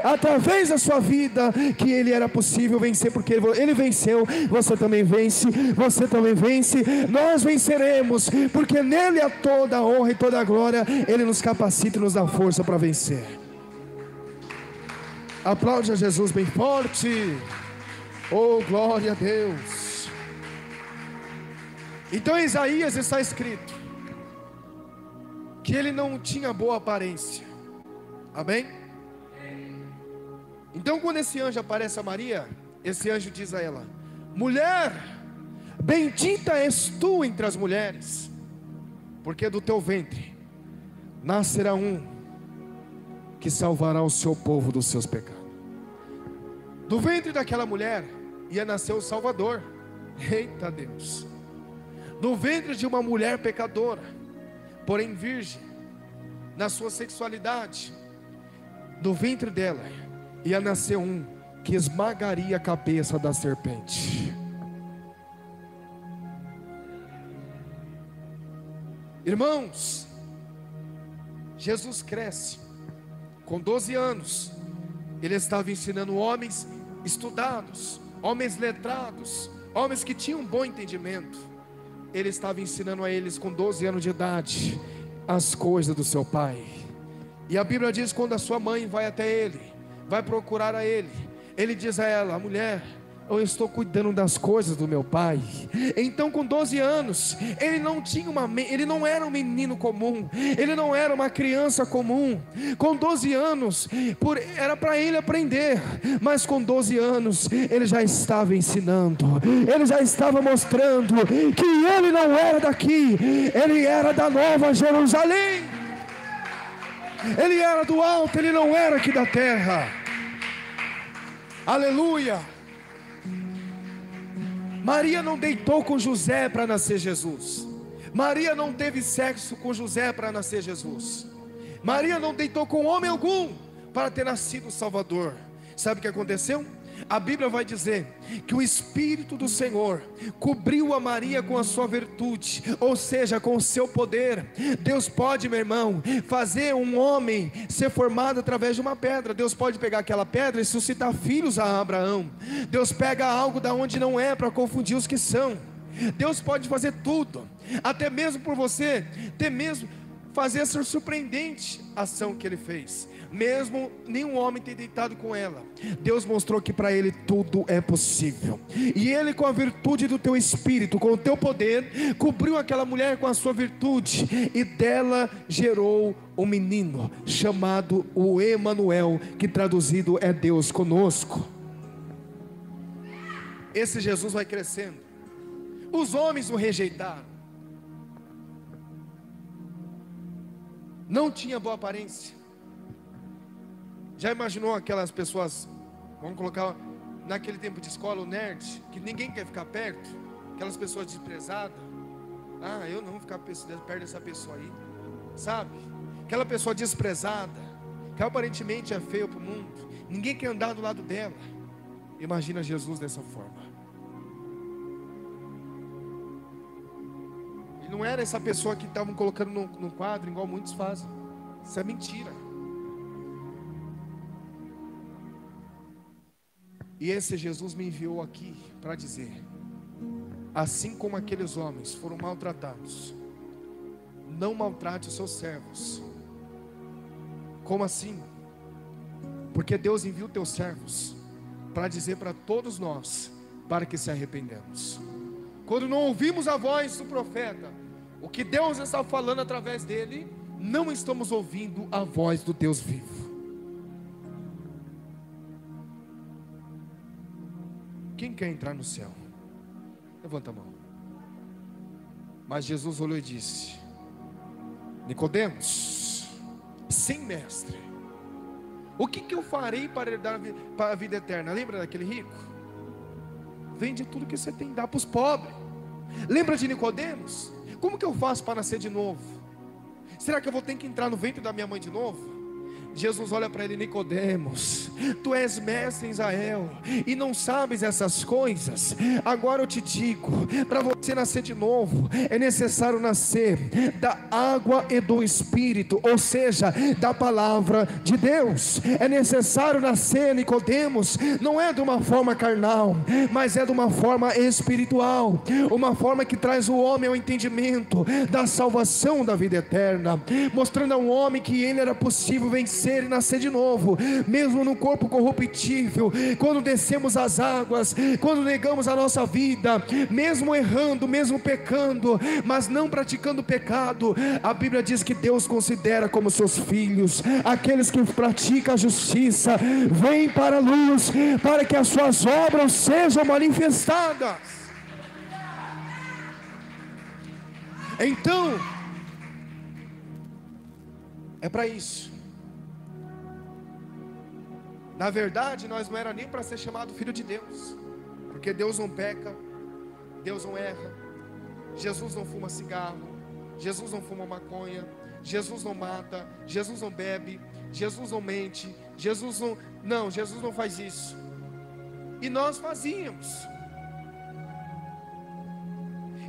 através da sua vida que ele era possível vencer, porque ele venceu. Você também vence, você também vence, nós venceremos, porque nele há toda a honra e toda a glória. Ele nos capacita e nos dá força para vencer. Aplaude a Jesus bem forte. Oh, glória a Deus. Então em Isaías está escrito que ele não tinha boa aparência. Amém? Então quando esse anjo aparece a Maria, esse anjo diz a ela: mulher, bendita és tu entre as mulheres, porque do teu ventre nascerá um que salvará o seu povo dos seus pecados. Do ventre daquela mulher ia nascer o Salvador. Eita Deus! Do ventre de uma mulher pecadora, porém virgem na sua sexualidade, do ventre dela ia nascer um que esmagaria a cabeça da serpente. Irmãos, Jesus cresce. Com 12 anos ele estava ensinando homens estudados, homens letrados, homens que tinham um bom entendimento. Ele estava ensinando a eles com 12 anos de idade as coisas do seu pai. E a Bíblia diz: quando a sua mãe vai até ele, vai procurar a ele, ele diz a ela: mulher, eu estou cuidando das coisas do meu pai. Então com 12 anos, ele não era um menino comum, ele não era uma criança comum. Com 12 anos, era para ele aprender, mas com 12 anos, ele já estava ensinando, ele já estava mostrando que ele não era daqui, ele era da Nova Jerusalém, ele era do alto, ele não era aqui da terra. Aleluia! Maria não deitou com José para nascer Jesus. Maria não teve sexo com José para nascer Jesus. Maria não deitou com homem algum para ter nascido o Salvador. Sabe o que aconteceu? A Bíblia vai dizer que o Espírito do Senhor cobriu a Maria com a sua virtude, ou seja, com o seu poder. Deus pode, meu irmão, fazer um homem ser formado através de uma pedra. Deus pode pegar aquela pedra e suscitar filhos a Abraão. Deus pega algo da onde não é para confundir os que são. Deus pode fazer tudo, até mesmo por você, até mesmo fazer essa surpreendente ação que Ele fez. Mesmo nenhum homem ter deitado com ela, Deus mostrou que para Ele tudo é possível. E Ele, com a virtude do teu espírito, com o teu poder, cobriu aquela mulher com a sua virtude, e dela gerou um menino chamado o Emanuel, que traduzido é Deus conosco. Esse Jesus vai crescendo. Os homens o rejeitaram. Não tinha boa aparência. Já imaginou aquelas pessoas, vamos colocar naquele tempo de escola, o nerd, que ninguém quer ficar perto? Aquelas pessoas desprezadas. Ah, eu não vou ficar perto dessa pessoa aí, sabe? Aquela pessoa desprezada, que aparentemente é feia para o mundo, ninguém quer andar do lado dela. Imagina Jesus dessa forma. Ele não era essa pessoa que estavam colocando no quadro, igual muitos fazem. Isso é mentira. E esse Jesus me enviou aqui para dizer: assim como aqueles homens foram maltratados, não maltrate os seus servos. Como assim? Porque Deus enviou teus servos para dizer para todos nós, para que se arrependamos. Quando não ouvimos a voz do profeta, o que Deus está falando através dele, não estamos ouvindo a voz do Deus vivo. Quem quer entrar no céu? Levanta a mão. Mas Jesus olhou e disse: Nicodemos, sim, mestre, o que eu farei para herdar a vida eterna? Lembra daquele rico? Vende tudo que você tem, dá para os pobres. Lembra de Nicodemos? Como que eu faço para nascer de novo? Será que eu vou ter que entrar no ventre da minha mãe de novo? Jesus olha para ele: Nicodemos, tu és mestre em Israel e não sabes essas coisas. Agora eu te digo, para você nascer de novo, é necessário nascer da água e do Espírito, ou seja, da palavra de Deus. É necessário nascer, Nicodemos, não é de uma forma carnal, mas é de uma forma espiritual, uma forma que traz o homem ao entendimento da salvação da vida eterna, mostrando ao homem que ele era possível vencer e nascer de novo, mesmo no corpo corruptível. Quando descemos as águas, quando negamos a nossa vida, mesmo errando, mesmo pecando, mas não praticando pecado, a Bíblia diz que Deus considera como seus filhos. Aqueles que praticam a justiça vêm para a luz, para que as suas obras sejam manifestadas. Então, é para isso. Na verdade, nós não era nem para ser chamado filho de Deus, porque Deus não peca, Deus não erra, Jesus não fuma cigarro, Jesus não fuma maconha, Jesus não mata, Jesus não bebe, Jesus não mente, Jesus não faz isso. E nós fazíamos.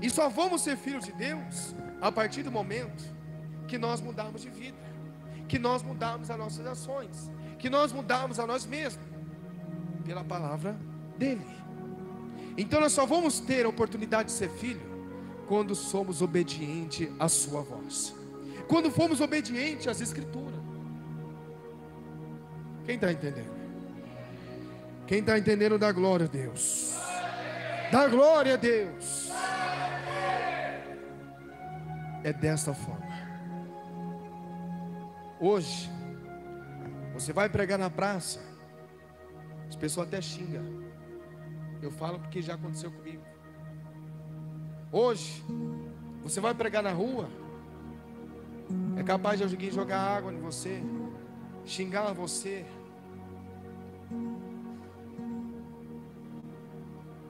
E só vamos ser filhos de Deus a partir do momento que nós mudarmos de vida, que nós mudarmos as nossas ações, que nós mudarmos a nós mesmos pela palavra dele. Então nós só vamos ter a oportunidade de ser filho quando somos obedientes à sua voz, quando formos obedientes às escrituras. Quem está entendendo? Quem está entendendo, dá glória a Deus. Dá glória a Deus. É desta forma. Hoje você vai pregar na praça, as pessoas até xingam. Eu falo porque já aconteceu comigo. Hoje você vai pregar na rua, é capaz de alguém jogar água em você, xingar você.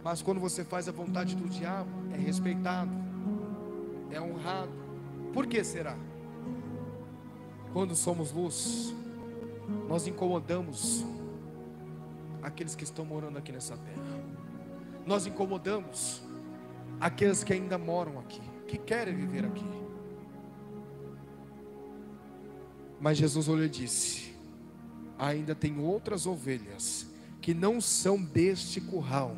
Mas quando você faz a vontade do diabo, é respeitado, é honrado. Por que será? Quando somos luz, nós incomodamos aqueles que estão morando aqui nessa terra. Nós incomodamos aqueles que ainda moram aqui, que querem viver aqui. Mas Jesus olhou e disse: ainda tem outras ovelhas que não são deste curral,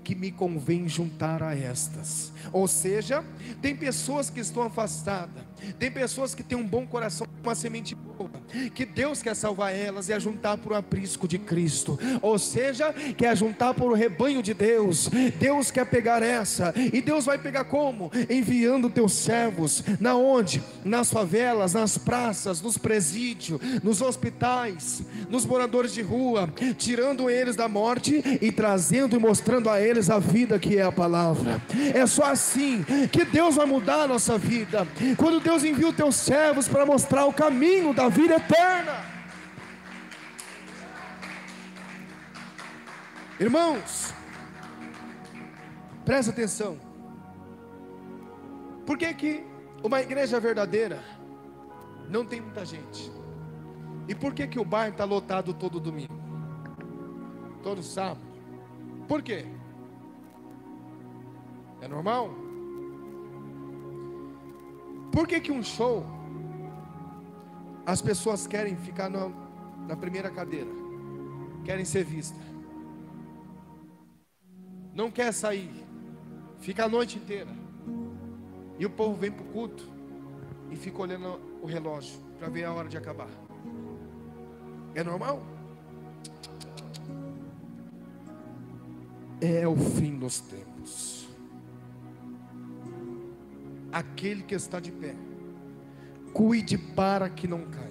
que me convém juntar a estas. Ou seja, tem pessoas que estão afastadas, tem pessoas que têm um bom coração, uma semente boa, que Deus quer salvar elas e ajuntar por um aprisco de Cristo. Ou seja, quer ajuntar por um rebanho de Deus. Deus quer pegar essa, e Deus vai pegar como? Enviando teus servos, na onde? Nas favelas, nas praças, nos presídios, nos hospitais, nos moradores de rua, tirando eles da morte e trazendo e mostrando a eles a vida que é a palavra. É só assim que Deus vai mudar a nossa vida, quando Deus envia os teus servos para mostrar o caminho da vida eterna. Irmãos, presta atenção. Por que uma igreja verdadeira não tem muita gente? E por que o bar está lotado todo domingo, todo sábado? Por quê? É normal? Por que um show as pessoas querem ficar na primeira cadeira, querem ser vistas, não quer sair, fica a noite inteira, e o povo vem para o culto e fica olhando o relógio para ver a hora de acabar? É normal? É o fim dos tempos. Aquele que está de pé, cuide para que não caia.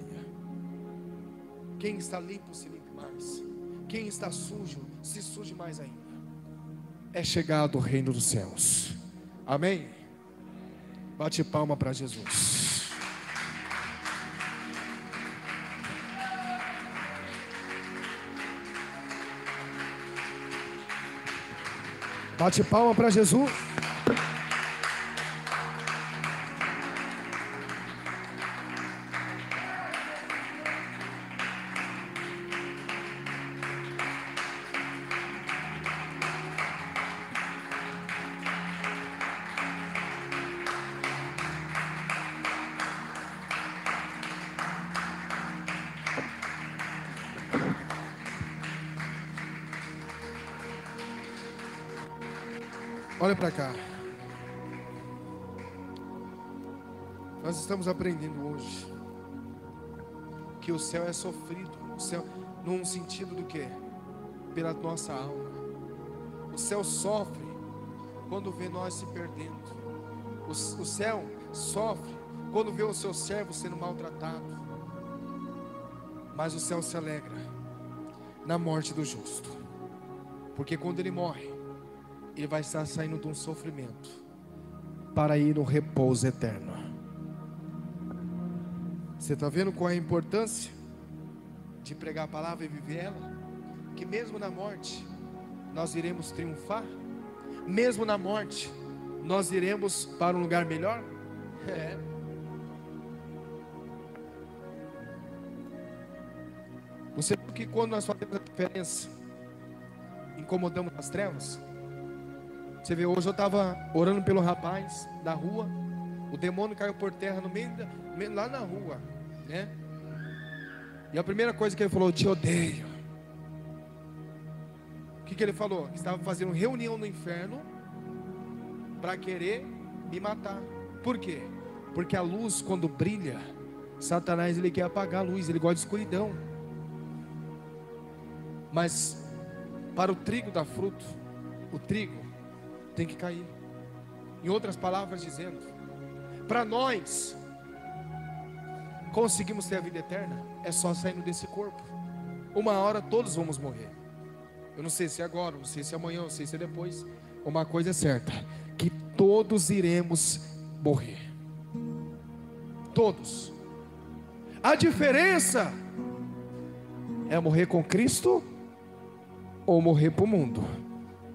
Quem está limpo, se limpe mais. Quem está sujo, se suje mais ainda. É chegado o reino dos céus. Amém? Bate palma para Jesus. Bate palma para Jesus. Olha para cá. Nós estamos aprendendo hoje que o céu é sofrido. O céu, num sentido do quê? Pela nossa alma. O céu sofre quando vê nós se perdendo. O céu sofre quando vê o seu servo sendo maltratado. Mas o céu se alegra na morte do justo, porque quando ele morre, ele vai estar saindo de um sofrimento para ir no repouso eterno. Você está vendo qual é a importância de pregar a palavra e viver ela? Que mesmo na morte nós iremos triunfar, mesmo na morte nós iremos para um lugar melhor. Você viu que quando nós fazemos a diferença, incomodamos as trevas? Você vê, hoje eu estava orando pelo rapaz da rua, o demônio caiu por terra no meio lá na rua, né? E a primeira coisa que ele falou: eu te odeio. O que ele falou? Que estava fazendo reunião no inferno para querer me matar. Por quê? Porque a luz, quando brilha, Satanás ele quer apagar a luz, ele gosta de escuridão. Mas para o trigo dar fruto, o trigo tem que cair. Em outras palavras dizendo, para nós conseguimos ter a vida eterna, é só saindo desse corpo. Uma hora todos vamos morrer. Eu não sei se é agora, não sei se é amanhã, não sei se é depois. Uma coisa é certa, que todos iremos morrer. Todos. A diferença é morrer com Cristo ou morrer para o mundo.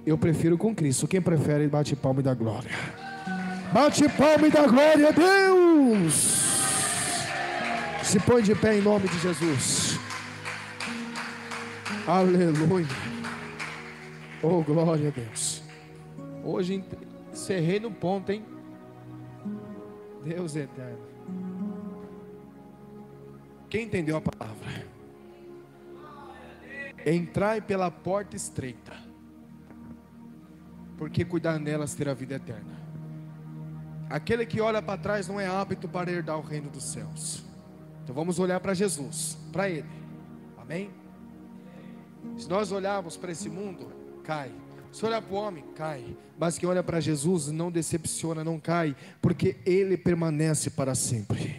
Eu prefiro com Cristo. Quem prefere, bate palma e dá glória. Bate palma e dá glória a Deus. Se põe de pé em nome de Jesus. Aleluia. Oh, glória a Deus. Hoje encerrei no ponto, hein? Deus é eterno. Quem entendeu a palavra? Entrai pela porta estreita, porque cuidar nelas terá vida eterna. Aquele que olha para trás não é apto para herdar o reino dos céus. Então vamos olhar para Jesus, para Ele. Amém? Se nós olharmos para esse mundo, cai. Se olhar para o homem, cai. Mas quem olha para Jesus não decepciona, não cai, porque Ele permanece para sempre.